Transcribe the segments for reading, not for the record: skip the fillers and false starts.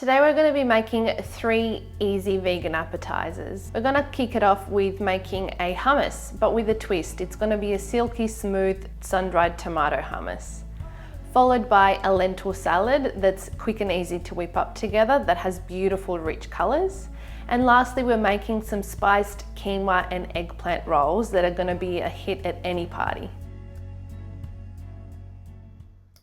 Today we're going to be making 3 easy vegan appetizers. We're going to kick it off with making a hummus, but with a twist. It's going to be a silky smooth sun-dried tomato hummus, followed by a lentil salad that's quick and easy to whip up together that has beautiful rich colours. And lastly, we're making some spiced quinoa and eggplant rolls that are going to be a hit at any party.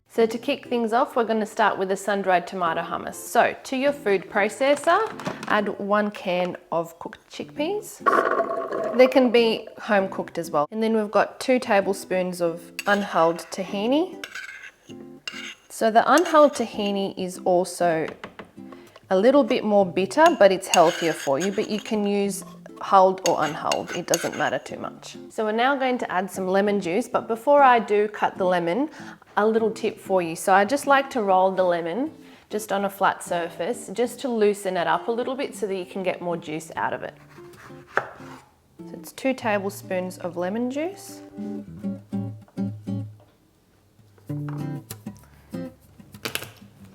So to kick things off, we're going to start with the sun-dried tomato hummus. So to your food processor, add 1 can of cooked chickpeas. They can be home cooked as well. And then we've got 2 tablespoons of unhulled tahini. So the unhulled tahini is also a little bit more bitter, but it's healthier for you, but you can use hulled or unhulled, it doesn't matter too much. So we're now going to add some lemon juice, but before I do cut the lemon, a little tip for you. So I just like to roll the lemon just on a flat surface, just to loosen it up a little bit so that you can get more juice out of it. So it's 2 tablespoons of lemon juice.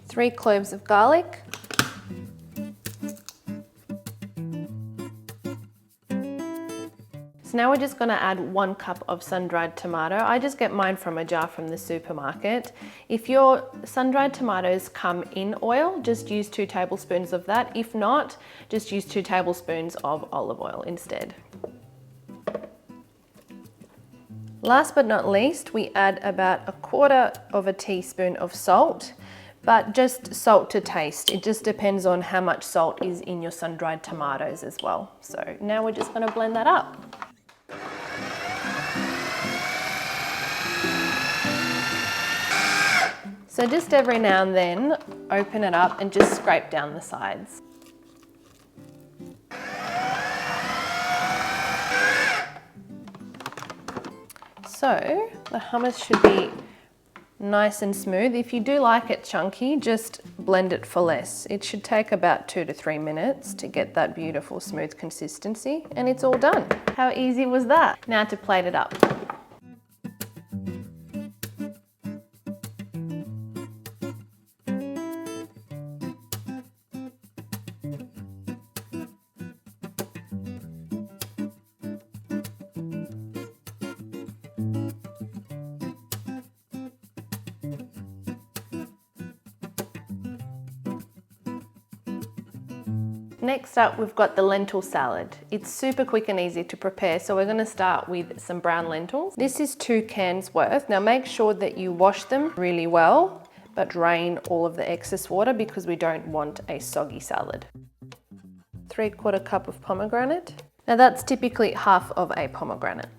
Three cloves of garlic. So now we're just going to add 1 cup of sun-dried tomato. I just get mine from a jar from the supermarket. If your sun-dried tomatoes come in oil, just use 2 tablespoons of that. If not, just use 2 tablespoons of olive oil instead. Last but not least, we add about 1/4 teaspoon of salt, but just salt to taste. It just depends on how much salt is in your sun-dried tomatoes as well. So now we're just going to blend that up. So just every now and then, open it up and just scrape down the sides. So the hummus should be nice and smooth. If you do like it chunky, just blend it for less. It should take about 2 to 3 minutes to get that beautiful smooth consistency, and it's all done. How easy was that? Now to plate it up. Next up, we've got the lentil salad. It's super quick and easy to prepare, so we're going to start with some brown lentils. This is 2 cans worth. Now make sure that you wash them really well, but drain all of the excess water because we don't want a soggy salad. 3/4 cup of pomegranate. Now that's typically half of a pomegranate.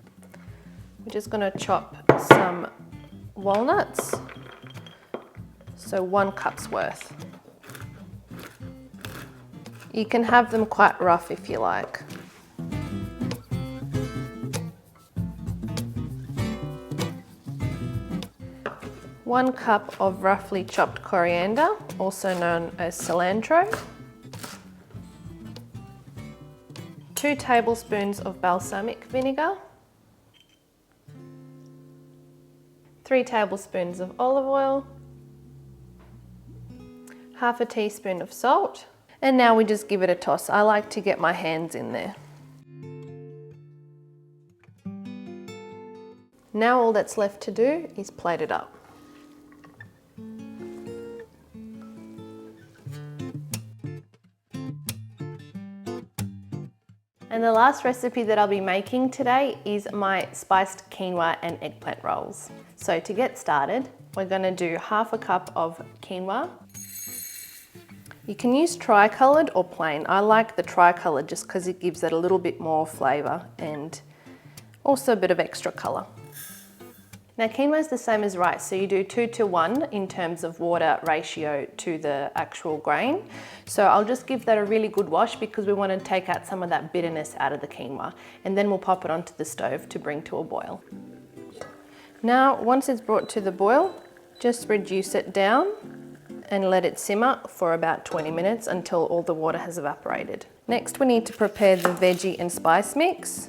We're just going to chop some walnuts, so 1 cup's worth. You can have them quite rough if you like. One cup of roughly chopped coriander, also known as cilantro. 2 tablespoons of balsamic vinegar. 3 tablespoons of olive oil. 1/2 teaspoon of salt. And now we just give it a toss. I like to get my hands in there. Now all that's left to do is plate it up. And the last recipe that I'll be making today is my spiced quinoa and eggplant rolls. So to get started, we're going to do 1/2 cup of quinoa. You can use tri-coloured or plain. I like the tri-coloured just because it gives it a little bit more flavour and also a bit of extra colour. Now quinoa is the same as rice, so you do 2 to 1 in terms of water ratio to the actual grain. So I'll just give that a really good wash because we want to take out some of that bitterness out of the quinoa, and then we'll pop it onto the stove to bring to a boil. Now once it's brought to the boil, just reduce it down and let it simmer for about 20 minutes until all the water has evaporated. Next we need to prepare the veggie and spice mix.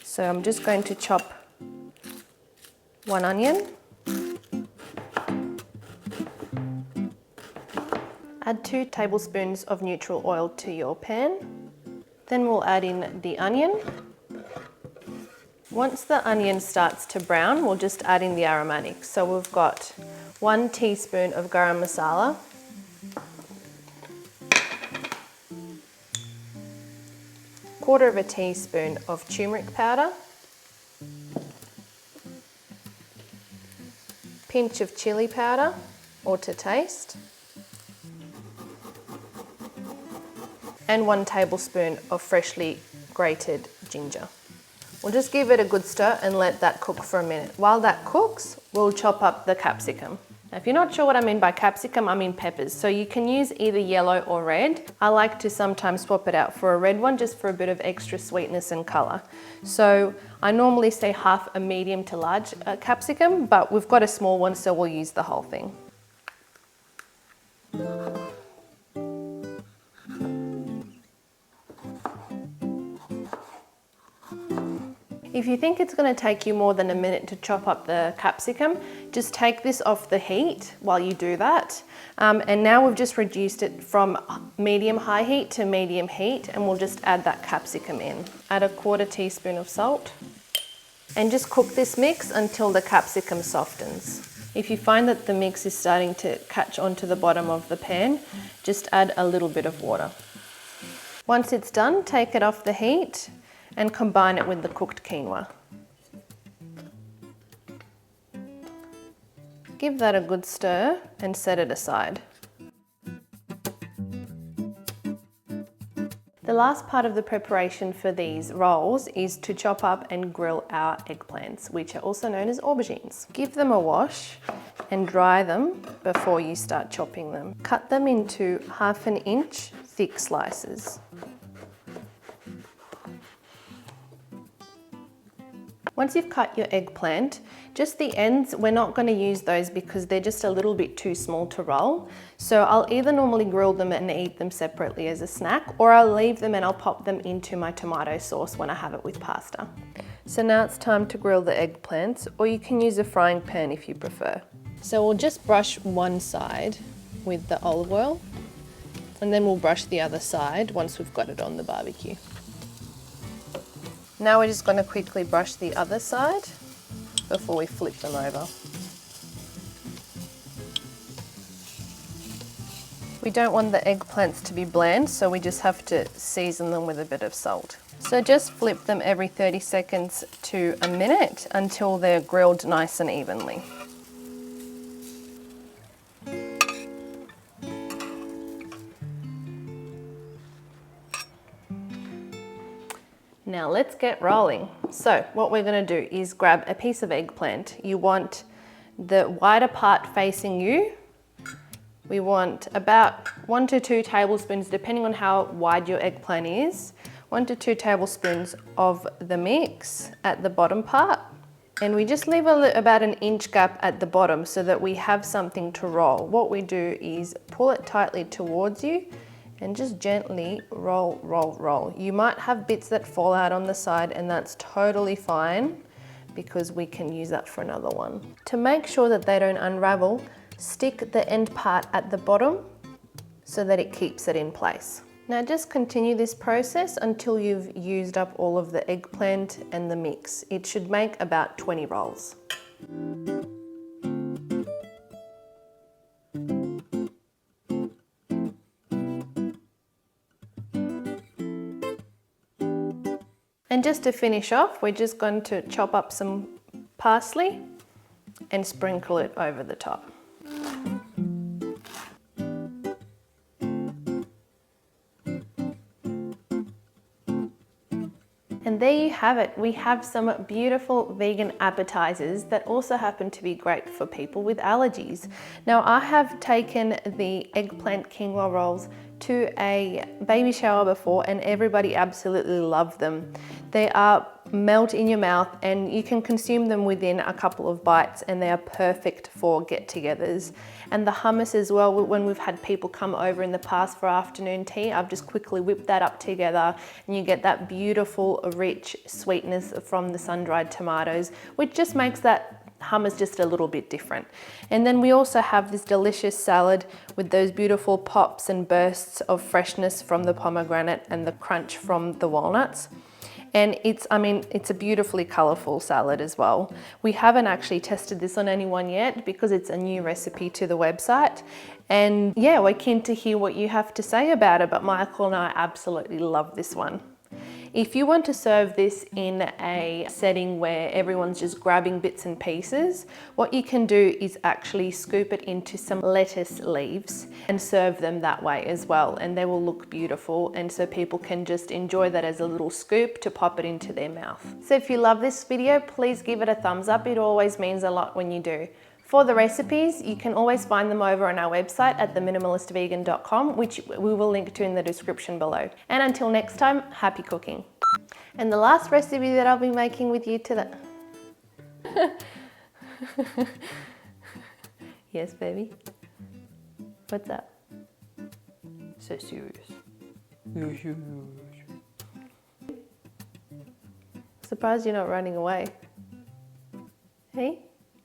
So I'm just going to chop 1 onion, Add 2 tablespoons of neutral oil to your pan. Then we'll add in the onion. Once the onion starts to brown, we'll just add in the aromatics. So we've got 1 teaspoon of garam masala, quarter of a teaspoon of turmeric powder, pinch of chili powder or to taste, and 1 tablespoon of freshly grated ginger. We'll just give it a good stir and let that cook for a minute. While that cooks, we'll chop up the capsicum. Now, if you're not sure what I mean by capsicum, I mean peppers. So you can use either yellow or red. I like to sometimes swap it out for a red one just for a bit of extra sweetness and colour. So I normally say half a medium to large capsicum, but we've got a small one, so we'll use the whole thing. If you think it's going to take you more than a minute to chop up the capsicum, just take this off the heat while you do that. And now we've just reduced it from medium-high heat to medium heat, and we'll just add that capsicum in. Add a quarter teaspoon of salt and just cook this mix until the capsicum softens. If you find that the mix is starting to catch onto the bottom of the pan, just add a little bit of water. Once it's done, take it off the heat and combine it with the cooked quinoa. Give that a good stir and set it aside. The last part of the preparation for these rolls is to chop up and grill our eggplants, which are also known as aubergines. Give them a wash and dry them before you start chopping them. Cut them into 1/2 inch thick slices. Once you've cut your eggplant, just the ends, we're not going to use those because they're just a little bit too small to roll. So I'll either normally grill them and eat them separately as a snack, or I'll leave them and I'll pop them into my tomato sauce when I have it with pasta. So now it's time to grill the eggplants, or you can use a frying pan if you prefer. So we'll just brush one side with the olive oil, and then we'll brush the other side once we've got it on the barbecue. Now we're just going to quickly brush the other side before we flip them over. We don't want the eggplants to be bland, so we just have to season them with a bit of salt. So just flip them every 30 seconds to a minute until they're grilled nice and evenly. Now let's get rolling. So what we're going to do is grab a piece of eggplant. You want the wider part facing you. We want about 1 to 2 tablespoons, depending on how wide your eggplant is, 1 to 2 tablespoons of the mix at the bottom part. And we just leave about an inch gap at the bottom so that we have something to roll. What we do is pull it tightly towards you and just gently roll, roll, roll. You might have bits that fall out on the side, and that's totally fine because we can use that for another one. To make sure that they don't unravel, stick the end part at the bottom so that it keeps it in place. Now just continue this process until you've used up all of the eggplant and the mix. It should make about 20 rolls. And just to finish off, we're just going to chop up some parsley and sprinkle it over the top. And there you have it. We have some beautiful vegan appetizers that also happen to be great for people with allergies. Now, I have taken the eggplant quinoa rolls to a baby shower before, and everybody absolutely loved them. They are melt in your mouth and you can consume them within a couple of bites, and they are perfect for get-togethers. And the hummus as well, when we've had people come over in the past for afternoon tea, I've just quickly whipped that up together and you get that beautiful rich sweetness from the sun-dried tomatoes, which just makes that hummus just a little bit different. And then we also have this delicious salad with those beautiful pops and bursts of freshness from the pomegranate and the crunch from the walnuts. And it's a beautifully colourful salad as well. We haven't actually tested this on anyone yet because it's a new recipe to the website. And yeah, we're keen to hear what you have to say about it, but Michael and I absolutely love this one. If you want to serve this in a setting where everyone's just grabbing bits and pieces, what you can do is actually scoop it into some lettuce leaves and serve them that way as well. And they will look beautiful. And so people can just enjoy that as a little scoop to pop it into their mouth. So if you love this video, please give it a thumbs up. It always means a lot when you do. For the recipes, you can always find them over on our website at theminimalistvegan.com, which we will link to in the description below. And until next time, happy cooking. And the last recipe that I'll be making with you today. Yes, baby? What's up? So serious. You're serious. Surprised you're not running away. Hey?